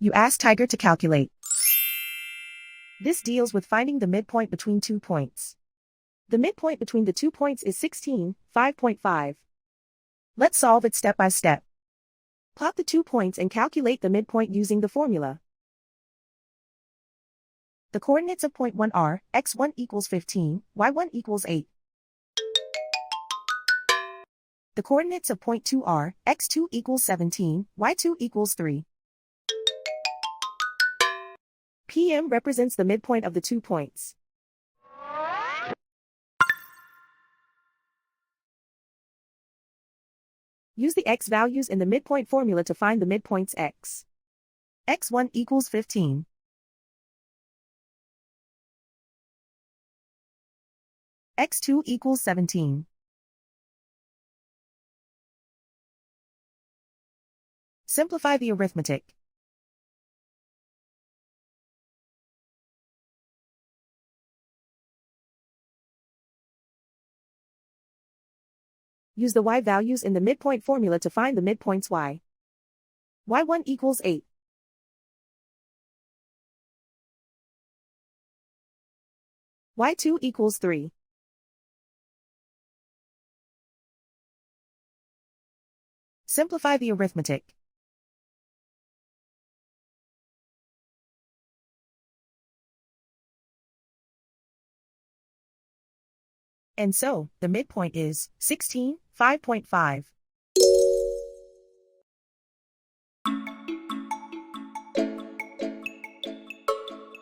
You ask Tiger to calculate. This deals with finding the midpoint between 2 points. The midpoint between the 2 points is 16, 5.5. Let's solve it step by step. Plot the 2 points and calculate the midpoint using the formula. The coordinates of point 1 are x1 equals 15, y1 equals 8. The coordinates of point 2 are x2 equals 17, y2 equals 3. PM represents the midpoint of the 2 points. Use the x values in the midpoint formula to find the midpoints x. x1 equals 15. x2 equals 17. Simplify the arithmetic. Use the y values in the midpoint formula to find the midpoints y. y1 equals 8. y2 equals 3. Simplify the arithmetic. And so, the midpoint is 16, 5.5.